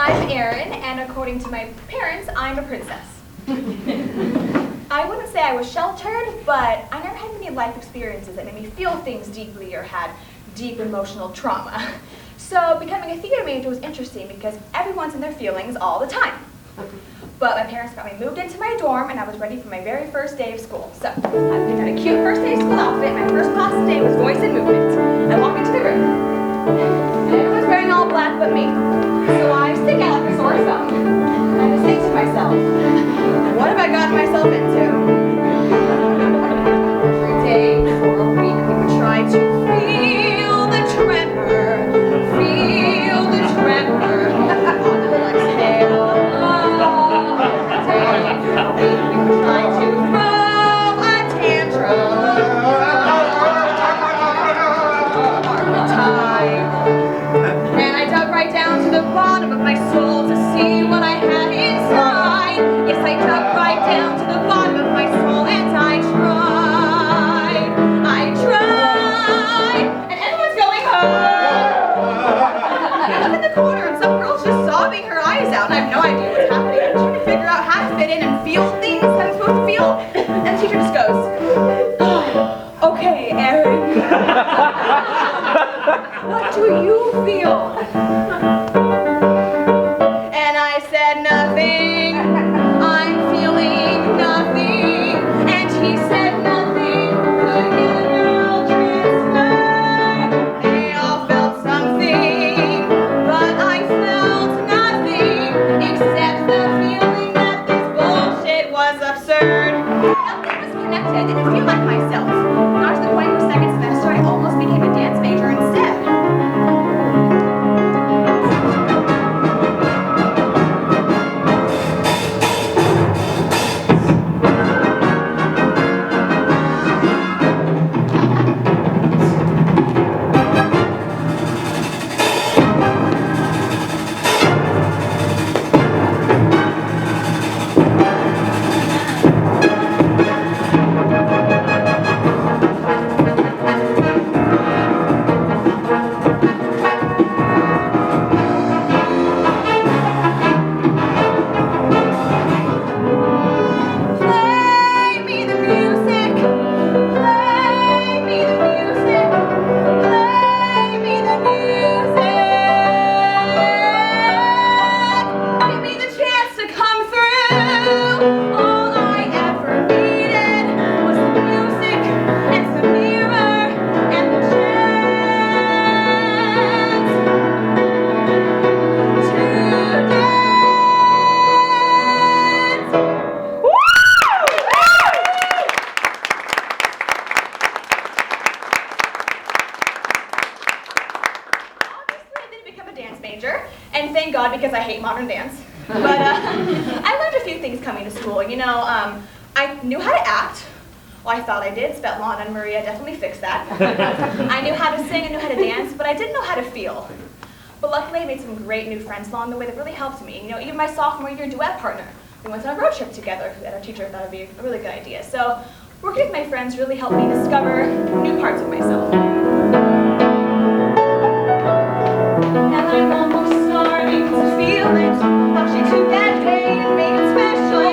I'm Erin, and according to my parents, I'm a princess. I wouldn't say I was sheltered, but I never had many life experiences that made me feel things deeply or had deep emotional trauma. So becoming a theater major was interesting because everyone's in their feelings all the time. But my parents got me moved into my dorm, and I was ready for my very first day of school. So I picked out a cute first day of school outfit. My first class today was voice and movement. I walk into the room, and everyone's wearing all black but me. So I stick out like a sore thumb, and I just think to myself, what have I gotten myself into? Every day for a week, we would try to feel the tremor, feel the tremor. Exhale. We were trying to throw a tantrum. And I dug right down to the bottom of my soul to see what I had inside. Yes, I dug right down to the bottom of my soul, and I tried. And everyone's going, I look in the corner, and some girl's just sobbing her eyes out, and I have no idea what's happening. I'm trying to figure out how to fit in and feel things that I'm supposed to feel. And the teacher just goes, okay, Erin. What do you feel? And I said, nothing. I'm feeling nothing. And he said, nothing. Could get a girl transferred. They all felt something, but I felt nothing except the feeling that this bullshit was absurd. Nothing was connected. I didn't feel like myself. Got to the point where second semester I almost became a dance major instead. And thank God, because I hate modern dance. But I learned a few things coming to school. You know, I knew how to act. Well, I thought I did. Svetlana and Maria definitely fixed that. I knew how to sing and knew how to dance, but I didn't know how to feel. But luckily, I made some great new friends along the way that really helped me. You know, even my sophomore year duet partner. We went on a road trip together that our teacher thought would be a really good idea. So working with my friends really helped me discover new parts of myself. And I'm almost starting to feel it. How she took that pain and made it special.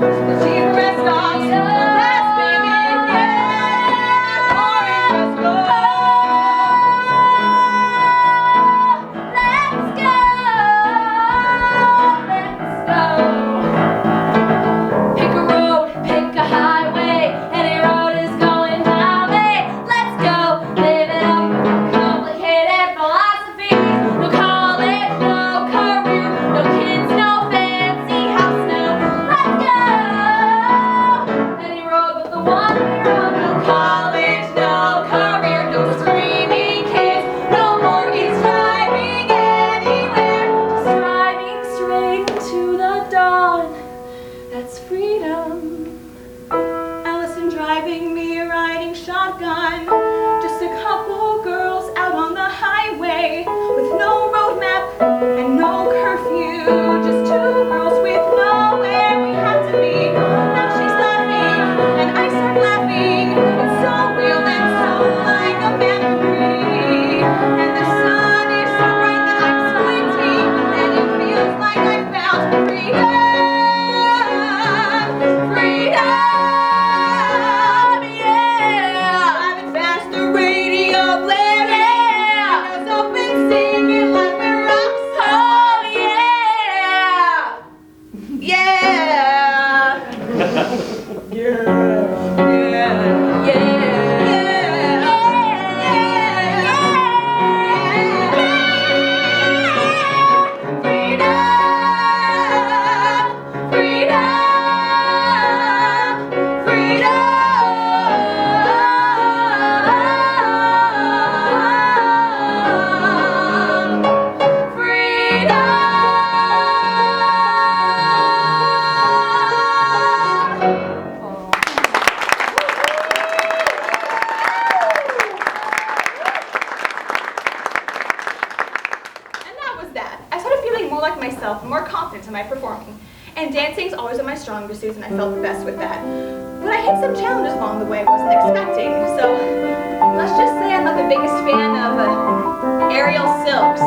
That she pressed on to last minute. Yeah, pouring us Let's go. Pick a road, pick a highway. Any road is going my way. Let's go, live it up. Complicated philosophy. No college, no career, no kids, no fancy house, no. Let's go. Any road but the one we rode. No college, no career, no screaming kids, no mortgage driving anywhere. Just driving straight into the dawn. That's freedom. Allison driving me, riding shotgun. Just a couple girls out on the highway with no road map and no curfew. Just two girls with nowhere we have to be. Now she's laughing and I start laughing. It's so real and so like a memory. And the sun is so bright that I'm squinting. to my performing. And dancing's always one of my stronger suits, and I felt the best with that. But I hit some challenges along the way I wasn't expecting. So let's just say I'm not the biggest fan of aerial silks.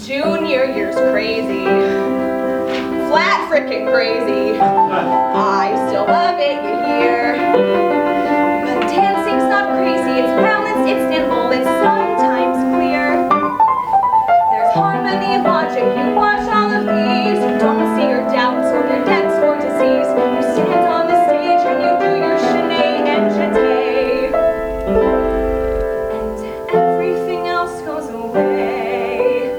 Junior year's crazy. Flat frickin' crazy. I still love it, you hear? But dancing's not crazy, it's balanced, it's nimble, it's sometimes clear. There's harmony and logic, you watch all of these. You don't see your doubts or your debts or disease. You stand on the stage and you do your chenet and jeté. And everything else goes away.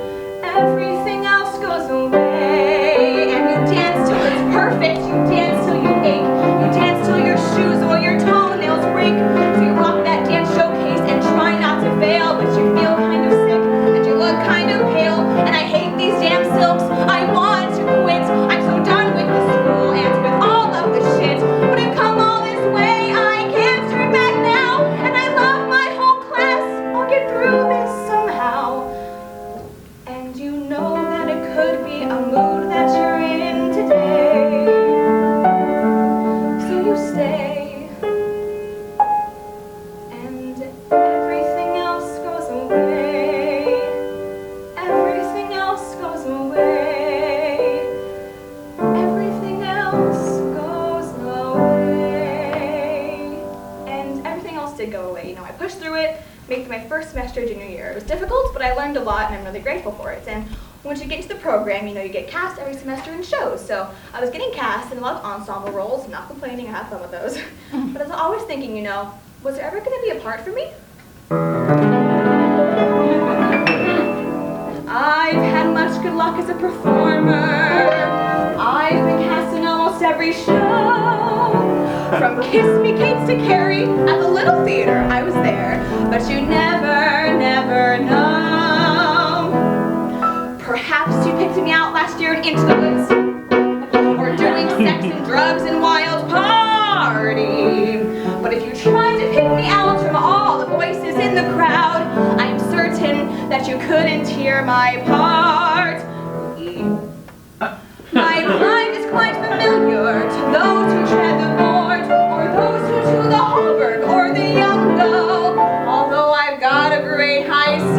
Everything else goes away. And you dance till it's perfect, you dance till you ache. You dance till your shoes or your toenails break. So you rock that dance showcase and try not to fail, but you feel kind of sick and you look kind of pale. And I hate these damn silks, I want to quit. I'm so done with the school and with all of the shit. But I've come all this way, I can't turn back now. And I love my whole class, I'll get through this somehow. And you know that it could be a mood that you're in today. So you stay. And everything else goes away. Everything else goes away. Everything else goes away. And everything else did go away. You know, I pushed through it, made it my first semester junior year. It was difficult, but I learned a lot, and I'm really grateful for it. And once you get into the program, you know, you get cast every semester in shows. So I was getting cast in a lot of ensemble roles, not complaining, I had fun with those. But I was always thinking, you know, was there ever going to be a part for me? I've had much good luck as a performer. I've been cast in almost every show. From Kiss Me Kate's to Carrie at the Little Theater, I was there. But you never, never know. Perhaps you picked me out last year in Into the Woods. Or doing sex and drugs and wild party. But if you tried to pick me out from all the voices in the crowd, I'm certain that you couldn't hear my part. My line is quite familiar to those who tread the board, or those who do the Hallberg or the young go. Although I've got a great high C,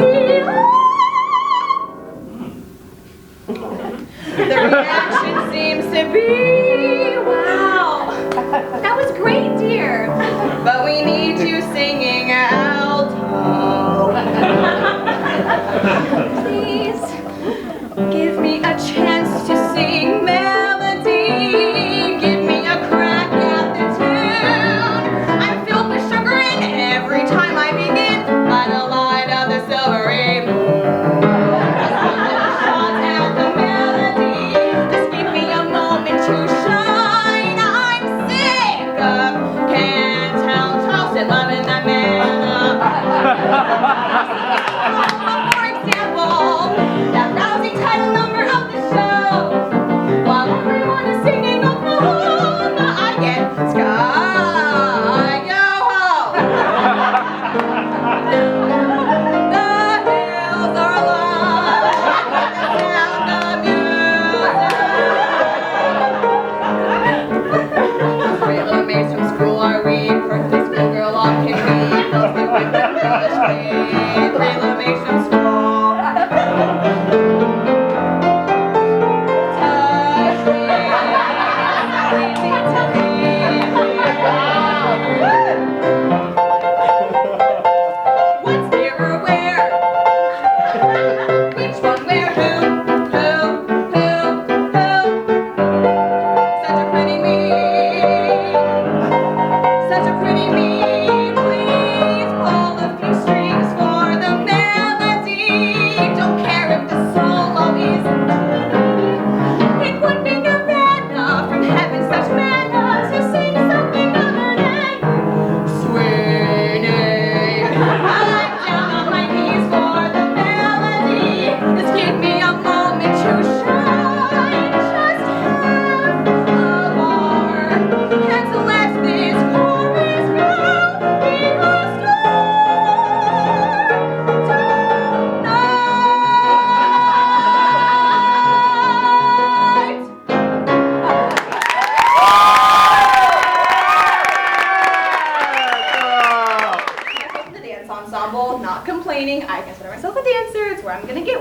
the reaction seems to be, wow, that was great, dear, but we need you singing alto. Please, give me a chance to sing melody. Give me a crack at the tune. I'm filled with chagrin every time I begin by the light of the silvery moon. Just a little shot at the melody. Just give me a moment to shine. I'm sick of can't tell Charleston loving that man up. For example, that rousing title number of the show. While everyone is singing Oklahoma, I get Sky Yo Ho. The hills are alive with the sound of music. Three little maids from school are we? First day school girl on Kim B. Fills me with the girlish pain. Three little maids from school. What's here or where? Which one where? Who? Such a pretty me. Such a pretty me. Please pull a few strings for the melody. Don't care if the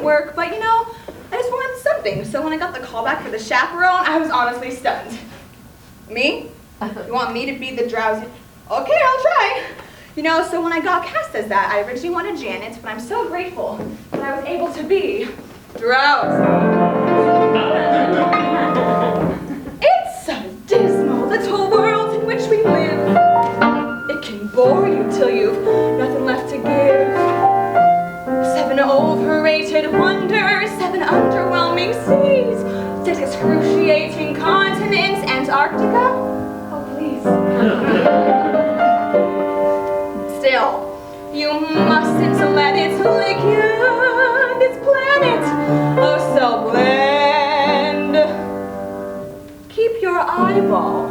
at work, but you know, I just wanted something. So when I got the call back for the chaperone, I was honestly stunned. Me? You want me to be the drowsy? Okay, I'll try. You know, so when I got cast as that, I originally wanted Janet, but I'm so grateful that I was able to be drowsy. It's so dismal, this whole world in which we live. It can bore you till you've nothing left to give. 7 overrated wonders, 7 underwhelming seas, 6 excruciating continents, Antarctica? Oh, please. Still, you mustn't let it lick you, this planet, oh so bland. Keep your eyeball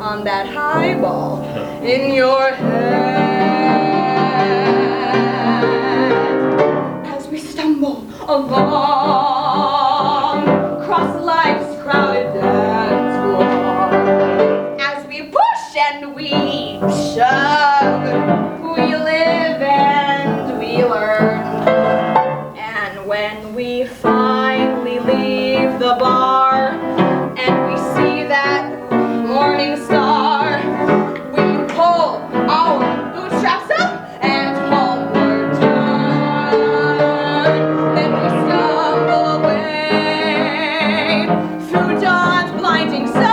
on that highball in your head. As we stumble along, cross life's crowded dance floor, as we push and we shove, we live and we learn. And when we finally leave the bar and we see that morning star, we pull our bootstraps up and homeward turn. Then we stumble away through dawn's blinding sunbeam,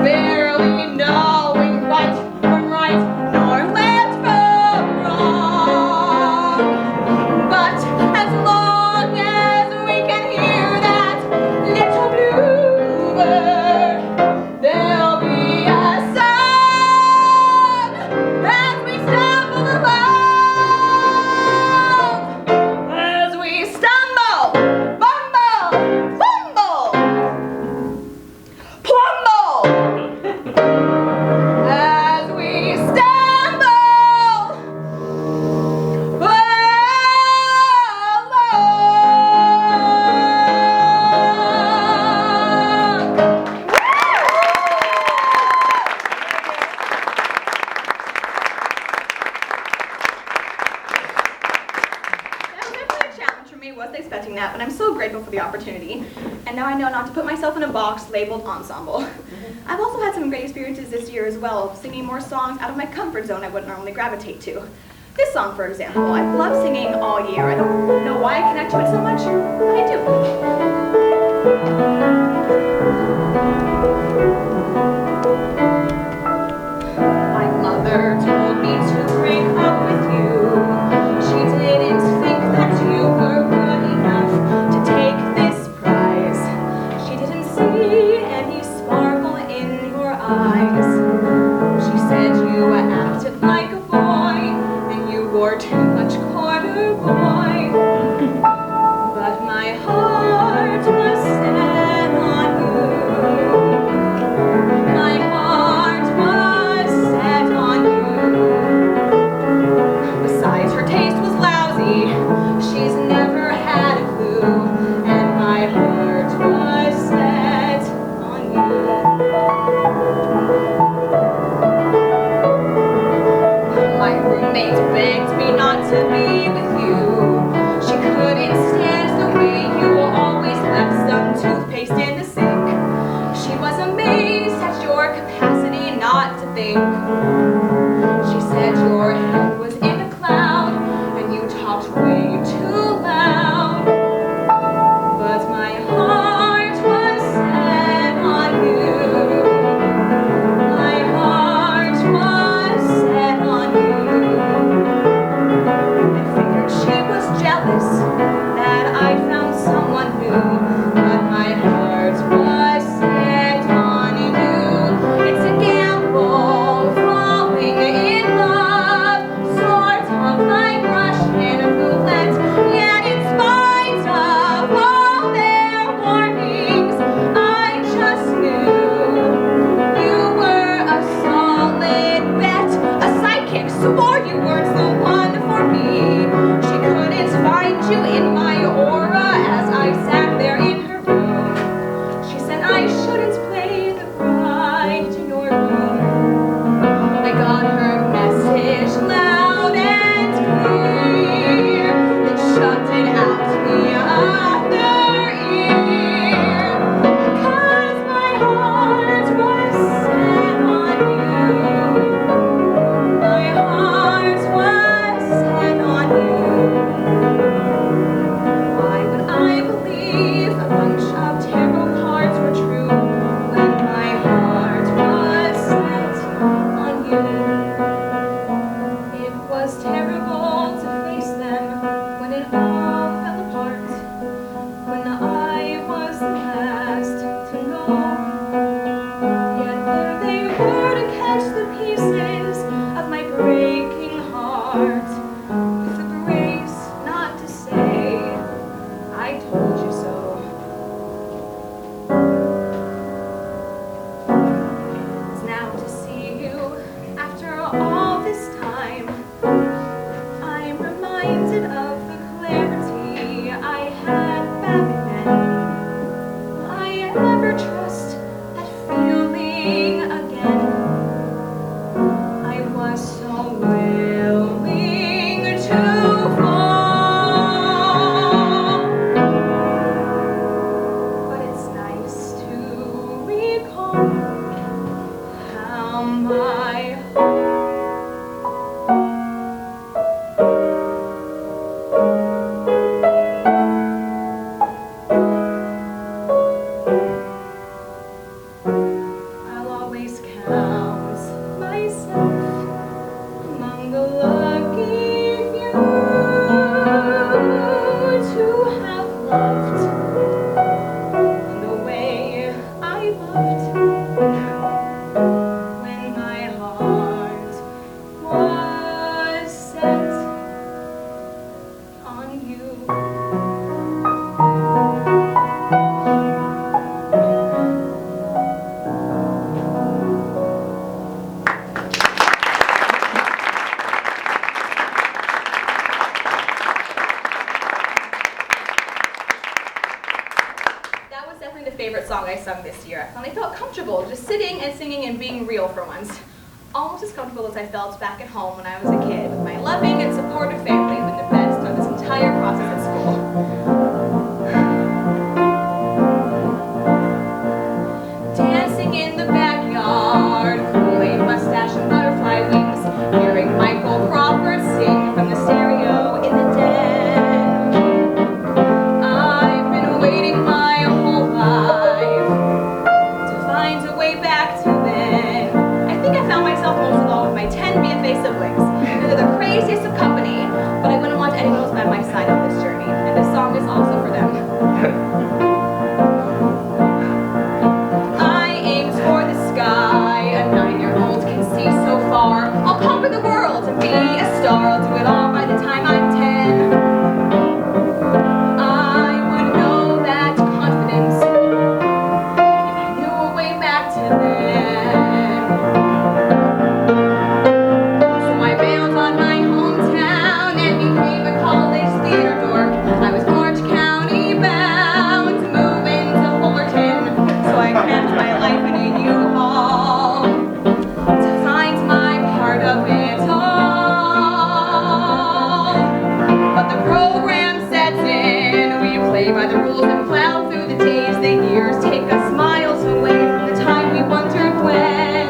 barely knowing right from right, nor left from wrong. But as long as we can hear that little bluebird, there'll be a song as we stumble along, as we stumble, bumble, fumble, plumble, as we stumble That was definitely a challenge for me. Wasn't expecting that, but I'm so grateful for the opportunity. And now I know not to put myself in a box labeled ensemble. I've also had some great experiences this year as well, singing more songs out of my comfort zone I wouldn't normally gravitate to. This song, for example, I've loved singing all year. I don't know why I connect to it so much, but I do. My mother told me to break up with you. She didn't think that you were good enough to take this prize. She didn't see any sparkle in your eyes. She said you acted like a boy and you wore too much corduroy. But my heart was set on you. My heart was set on you. Besides, her taste was lousy. She's never had a clue. And my heart was set on you. My roommate begged me not to be with you. She couldn't stand the way you always left some toothpaste in the sink. She was amazed at your capacity not to think. She said your head was in a cloud and you talked way too loud. But my heart was set on you. My heart was set on you. I figured she was jealous that I found someone new, but my heart was set on you. It's a gamble, falling in love, sort of like Russian roulette. Yet in spite of all their warnings, I just knew you were a solid bet. A sidekick swore you weren't the one for me. She couldn't find you in my aura That was definitely the favorite song I sung this year. I finally felt comfortable just sitting and singing and being real for once. Almost as comfortable as I felt back at home when I was a kid, with my loving and supportive family who've been the best throughout this entire process at school. Dancing in the backyard, Kool-Aid mustache and butterfly wings, hearing Michael Crawford sing from the stereo in the den. I've been waiting my whole life to find a way back to then. I think I found myself most of all with my 10 BFA siblings. They're the craziest of company, but I wouldn't want anyone else by my side on this journey, and this song is also for them. I aim toward the sky, a 9-year-old can see so far. I'll conquer the world and be a star, I'll do it all by the time I'm 10. I would know that confidence if I knew a way back to then. So I bailed on my hometown and became a college theater dork. I was Orange County bound to move into Fullerton, so I crammed my life in a U-Haul to find my part of it all. But the program sets in, we play by the rules and plow through the days. The years take us miles away from the time we wondered when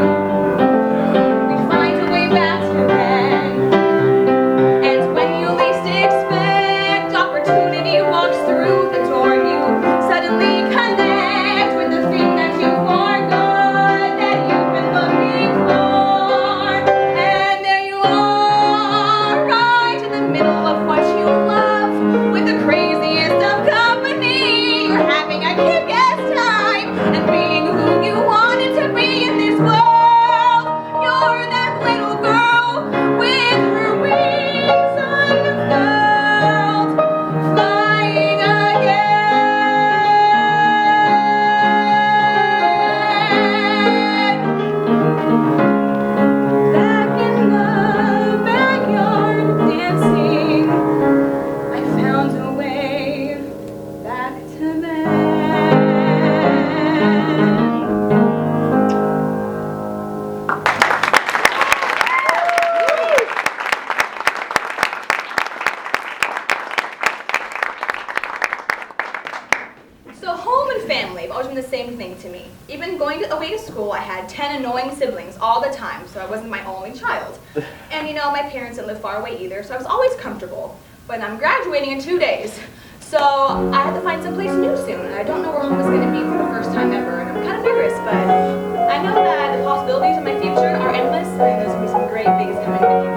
we'd find a way back to then. And when you least expect, opportunity walks through the door. You suddenly connect with the thing that you forgot that you've been looking for. And there you are, right in the middle of what you love, with the craziest of company. You're having a kick-ass time and being who you wanted to be in this world. You're that little girl with her wings unfurled, flying again. Back in the backyard dancing, I found a way back to then. So home and family have always been the same thing to me. Even going away to school, I had 10 annoying siblings all the time, so I wasn't my only child. And you know, my parents didn't live far away either, so I was always comfortable. But I'm graduating in 2 days, so I had to find someplace new soon, and I don't know where home is going to be for the first time ever, and I'm kind of nervous, but I know that the possibilities of my future are endless, and there's going to be some great things coming in the future.